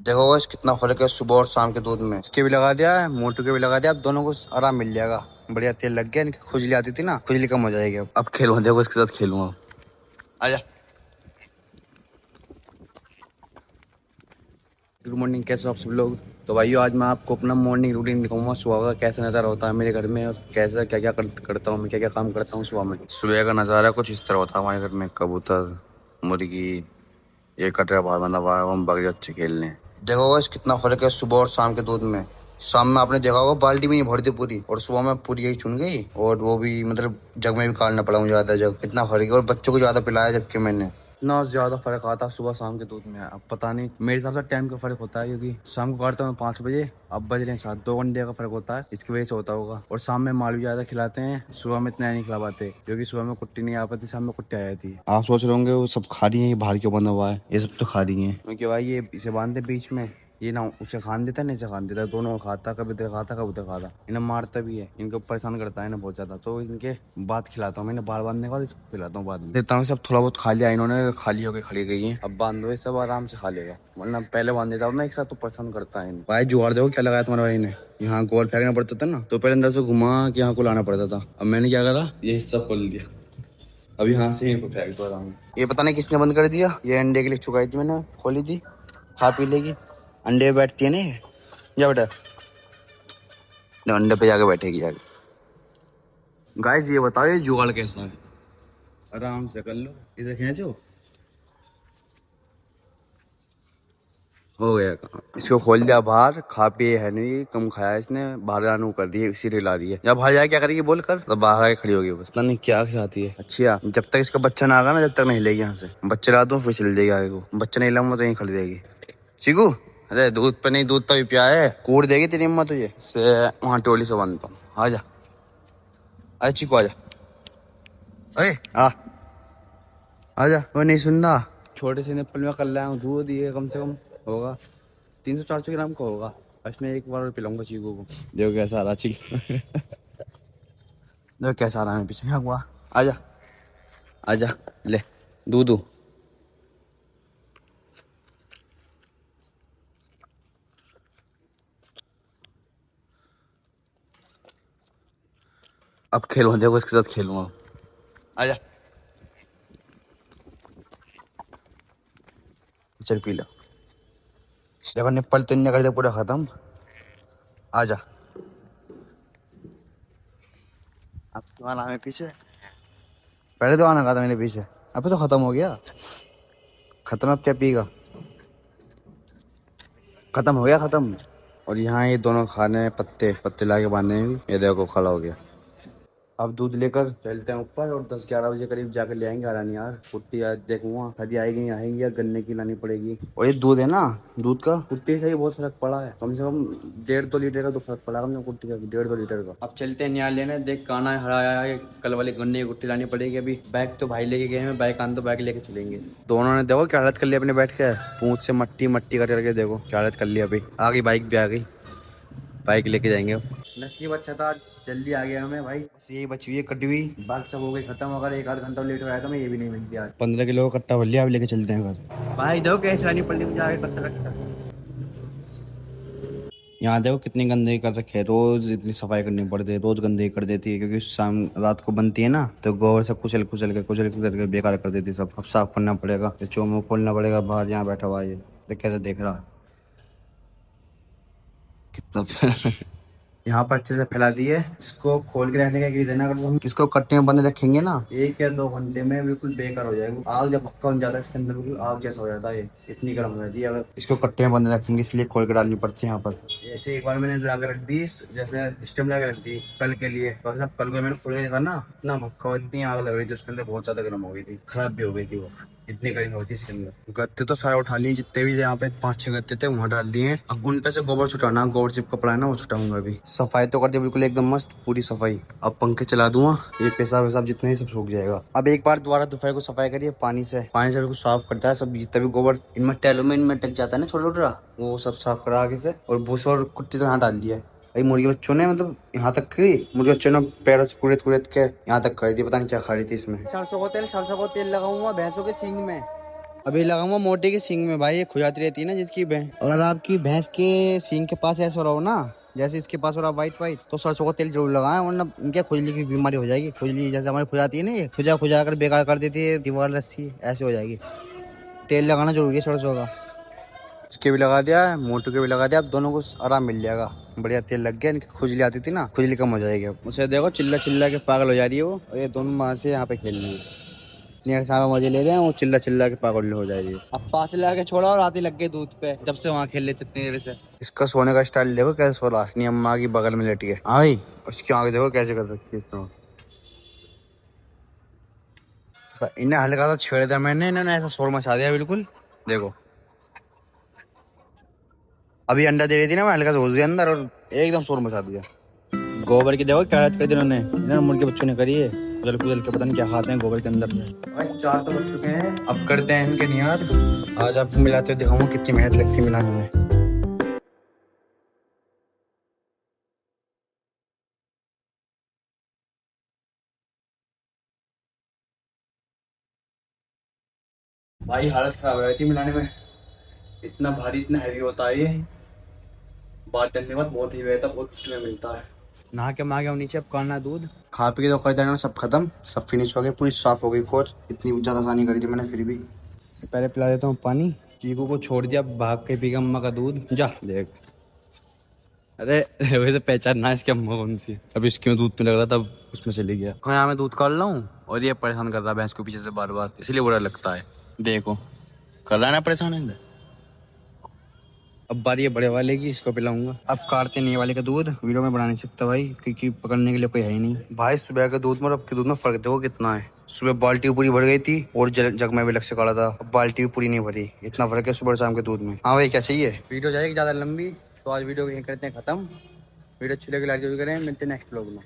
देखो बस कितना फर्क है सुबह और शाम के दूध में। इसके भी लगा दिया है, मोटू के भी लगा दिया। अब दोनों को आराम मिल जाएगा। बढ़िया तेल लग गया। इनकी खुजली आती थी ना, खुजली कम हो जाएगी। अब खेलूंगा, देखो इसके साथ खेलूंगा। आजा। गुड मॉर्निंग, कैसे हो आप सब लोग। तो भाइयों आज मैं आपको अपना मॉर्निंग रूटीन दिखाऊंगा। सुबह का कैसा नज़ारा होता है मेरे घर में और कैसा क्या क्या करता हूँ मैं, क्या क्या काम करता हूँ सुबह में। सुबह का नज़ारा कुछ इस तरह होता है हमारे घर में। कबूतर, मुर्गी, ये कटरा बाहर बंधा हुआ है, हम बकरी अच्छे खेलने। देखो बस कितना फर्क है सुबह और शाम के दूध में। शाम में आपने देखा होगा बाल्टी भी नहीं भरती पूरी, और सुबह में पूरी यही चुन गई, और वो भी मतलब जग में भी काटना पड़ा मुझे ज्यादा जग। इतना फर्क है, और बच्चों को ज्यादा पिलाया जबकि मैंने। इतना ज्यादा फर्क आता है सुबह शाम के दूध में। अब पता नहीं, मेरे हिसाब से टाइम का फर्क होता है, क्योंकि शाम को काटता हूँ 5 बजे, अब बज रहे हैं 7। 2 घंटे का फर्क होता है, इसकी वजह से होता होगा। और शाम में माल भी ज्यादा खिलाते हैं, सुबह में इतना नहीं खिला पाते, क्योंकि सुबह में कुट्टी नहीं आ पाती, शाम में कुट्टी आ जाती है। आप सोच रहे होंगे वो सब खा रही है, ये बाहर क्यों बंधा हुआ है। ये सब तो खा रही है, क्योंकि भाई ये इसे बांधते बीच में, ये ना उसे खान देता है ना इसे खान देता है, दोनों को खाता, कभी इधर खाता कभी उधर खाता। इन्हें मारता भी है, इनको परेशान करता है ना बहुत ज्यादा। तो इनके बाद खिलाता हूँ, मैंने बाहर बांधने के बाद इसको खिलाता हूँ बाद में। देता हूँ सब थोड़ा बहुत खा लिया इन्होंने, खाली होकर खड़ी गई है। अब बांध दो, सब आराम से खा लेगा, वरना पहले बांध देता हूँ ना एक साथ तो परेशान करता है। भाई जुगाड़ देखो क्या लगाया तुम्हारे भाई ने। यहाँ गोल फेंकना पड़ता था ना, तो पहले अंदर से घुमा के यहाँ को लाना पड़ता था। अब मैंने क्या करा, ये हिस्सा खोल दिया, अभी यहाँ से इनको फेंक दो आराम। ये पता नहीं किसने बंद कर दिया, ये अंडे के लिए चुकाई थी मैंने, खोली थी, खा पी लेगी। अंडे पे बैठती है ना ये। जा बेटा, अंडे पे जाके बैठेगी जाके। गाइस ये बताओ ये जुगाड़ कैसा है। आराम से कर लो, इधर खींचो, हो गया काम। इसको खोल दिया बाहर, खा पिए है नहीं, कम खाया इसने, बाहर आने को कर दिए, इसी ला रही है। जब बाहर जाए क्या करेगी बोल कर, तो बाहर आके खड़ी होगी बस। पता नहीं क्या खाती है। अच्छा जब तक इसका बच्चा ना आगा ना, जब तक नहीं हिलेगी यहाँ से। बच्चे ला दो फिर चल जाएगी आगे को, बच्चा नहीं लाऊंगा तो यहीं खड़ी देगी। चीकू, अरे दूध पे नहीं, दूध तभी पिया है, कूट देगी तेरी अम्मा तुझे से। वहाँ टोली से बांधता हूँ, आजा। अरे चीकू आजा, अरे आजा। वो नहीं सुन रहा। छोटे से निप्पल में कर लाया हूँ दूध, ये कम से कम होगा 300-400 ग्राम का होगा। इसमें एक बार पिलाऊंगा चीकू को। देखो कैसा आ रहा चीकू। देखो कैसा आ रहा है पीछे हुआ। आजा आजा, ले दूधू। अब खेलूंगा, देखो इसके साथ खेलूंगा। आजा, चल पी लो। देखो निप्पल तो नहीं कर दे पूरा खत्म। आजा, अब तुम्हारा नाम है पीछे, पहले तो आना कहा था मैंने पीछे, अब तो खत्म हो गया। खत्म, अब क्या पीगा, खत्म हो गया खत्म। और यहाँ ये दोनों खाने पत्ते पत्ते लाके बांधे हैं, ये देखो खड़ा हो गया। अब दूध लेकर चलते हैं ऊपर, और 10-11 बजे करीब जाकर ले आएंगे आरानी यार। कुट्टी आज देखूंगा कभी आएगी नहीं आएगी, या गन्ने की लानी पड़ेगी। और ये दूध है ना, दूध का कुट्टी से ही बहुत फर्क पड़ा है, कम से कम 1.5-2 लीटर का तो फर्क पड़ा हमने कुट्टी का, 1.5-2 लीटर का। अब चलते हैं यहाँ लेने, देख काना हराया है, कल वाले गन्ने की कुट्टी लानी पड़ेगी। अभी बैग तो भाई लेके गए हैं, बैग आन तो बैग लेके चलेंगे। दोनों ने देखो क्या हालत कर लिया अपने बैठ के, पूंछ से मट्टी मट्टी करके देखो क्या हालत कर लिया। अभी आ गई बाइक भी आ गई, बाइक लेके जाएंगे। नसीब अच्छा था, जल्दी आ गया हमें भाई। बस यही बची हुई है कटी हुई, बाकी सब हो गई खत्म। अगर 1-8 घंटा लेट हो आया था मैं, ये भी नहीं मिलती आज। 15 किलो का कट्टा भर लिया, अब लेके चलते हैं घर। भाई देखो कैसे आनी पड़ी मुझे आगे कट्टा कट्टा। यहाँ देखो कितनी गंदगी कर रखी है, रोज इतनी सफाई करनी पड़ती है, रोज गंदगी कर देती है, क्योंकि शाम रात को बनती है ना, तो गोबर से कुचल कुचल के बेकार कर देती है सब। अब साफ करना पड़ेगा, चोमू खोलना पड़ेगा। बाहर यहाँ बैठा हुआ है ये कैसे देख रहा कितना। यहाँ पर अच्छे से फैला दिए, इसको खोल के रहने का एक रीजन है। अगर हम इसको कट्टे में बंद रखेंगे ना, 1 या 2 घंटे में बिल्कुल बेकार हो जाएगा। आग जब पक्का बन जाता है इसके अंदर, बिल्कुल आग जैसा हो जाता है, ये इतनी गर्म हो जाती है। अगर इसको कट्टे में बंद रखेंगे, इसलिए खोल के डालनी पड़ती है यहाँ पर। जैसे एक बार मैंने ला के रख दी, जैसे स्टम ला के रख दी कल के लिए, तो सब कल को मैंने खोल के देखा ना, इतना भक्का, इतनी आग लग रही थी उसके अंदर, बहुत ज्यादा गर्म हो गई थी, खराब भी हो गई थी वो, इतनी गर्मी होती है इसके अंदर। गत्ते तो सारे उठा लिए जितने भी यहाँ पे 5-6 गत्ते थे, वहाँ डाल दिए। अब उन पे से गोबर छुटाना, गोबर चिपका पड़ा है ना, वो छुटाऊंगा अभी। सफाई तो कर दी बिल्कुल एकदम मस्त पूरी सफाई। अब पंखे चला दूंगा, ये पेशाब वेसाब जितना ही सब सूख जाएगा। अब एक बार दोबारा दोपहर को सफाई करिए पानी से बिल्कुल साफ करता है सब, जितना भी गोबर इनमें टैलो में इनमें टक जाता है ना छोटा छोटा, वो सब साफ करा आगे से। और भूसा और कुट्टी तो यहाँ डाल दिया है। भाई मुर्गी बच्चों ने मतलब यहाँ तक करी, मुर्गी बच्चों ने पैरों से कुड़ेद कुड़ेद के यहाँ तक कर दी, पता नहीं क्या खा रही थी इसमें। सरसों का तेल लगाऊंगा भैंसों के सींग में, अभी लगाऊंगा मोटे के सींग में भाई, ये खुजाती रहती है ना जिसकी भैंस। अगर आपकी भैंस के सींग के पास ऐसा रहो ना, जैसे इसके पास हो रहा वाइट वाइट, तो सरसों का तेल जरूर लगाएं, वरना इनके खुजली की बीमारी हो जाएगी। खुजली जैसे हमारी खुजाती है ना, ये खुजा खुजा कर बेकार कर देती है दीवार रस्सी, ऐसे हो जाएगी। तेल लगाना जरूरी है सरसों का। इसके भी लगा दिया, मोटू के भी लगा दिया, अब दोनों को आराम मिल जाएगा। बढ़िया तेल लग गया, इनकी खुजली आती थी ना, खुजली कम हो जाएगी। अब उसे देखो चिल्ला चिल्ला के पागल हो जा रही है वो, ये दोनों माँ से यहाँ पे खेल रही है। नियर साहब मजे ले रहे हैं, वो चिल्ला चिल्ला के पागल हो जाएगी। अब पास ला के छोड़ा और आती लग गई दूध पे, जब से वहाँ खेल लेते इतनी देर से। इसका सोने का स्टाइल देखो कैसे सो रहा है, अम्मा की बगल में लेटी है। हाँ भाई, उसकी आँख देखो कैसे कर रखी है इसने। इन्हें हल्का सा छेड़ दिया मैंने, इन्होंने ऐसा शोर मचा दिया बिल्कुल। देखो अभी अंडा दे रही थी ना, मैं हल्का सा घुस गया अंदर और एकदम शोर मचा दिया। गोबर की देखो क्या कर दी इन्होंने मुर्गे बच्चों ने करी है। उदल पुदल के पता नहीं क्या खाते हैं गोबर के अंदर में। 4 तो बज चुके हैं, अब करते हैं इनके नियार। आज आपको मिलाते हुए दिखाऊंगा कितनी मेहनत लगती है मिलाने में। भाई हालत खराब हो गई थी मिलाने में, इतना भारी इतना हैवी होता है ये। बात करने के बाद बहुत ही रहता, बहुत मुश्किल में मिलता है। नहा के माँ के नीचे अब करना दूध, खा पी के तो कर देना सब खत्म, सब फिनिश हो गए, पूरी साफ हो गई खोर। इतनी ज्यादा आसानी करी थी मैंने फिर भी। पहले पिला देता हूँ पानी। चीकू को छोड़ दिया, भाग के पी अम्मा का दूध। जा देख, अरे वैसे पहचानना इसकी अम्मा कौन सी। अब इसके में दूध पीने लग रहा तब उसमें चली गया। यहाँ मैं दूध काट लाऊं और ये परेशान कर रहा है भैंस को पीछे से बार बार, इसलिए बुरा लगता है। देखो कर रहा है ना परेशान है। अब बारी है बड़े वाले की, इसको पिलाऊंगा। अब काटते नहीं वाले का दूध वीडियो में बना नहीं सकता भाई, क्योंकि पकड़ने के लिए कोई है ही नहीं। भाई सुबह के दूध में और अब के दूध में फर्क देखो कितना है। सुबह बाल्टी पूरी भर गई थी और जग में भी लग से काढ़ा था, अब बाल्टी भी पूरी नहीं भरी। इतना फर्क है सुबह शाम के दूध में। हाँ भाई क्या चाहिए। वीडियो जाएगी ज्यादा लंबी, तो आज वीडियो यहीं करते हैं खत्म। वीडियो अच्छी लगी लाइक जरूर करें, मिलते हैं नेक्स्ट व्लॉग में।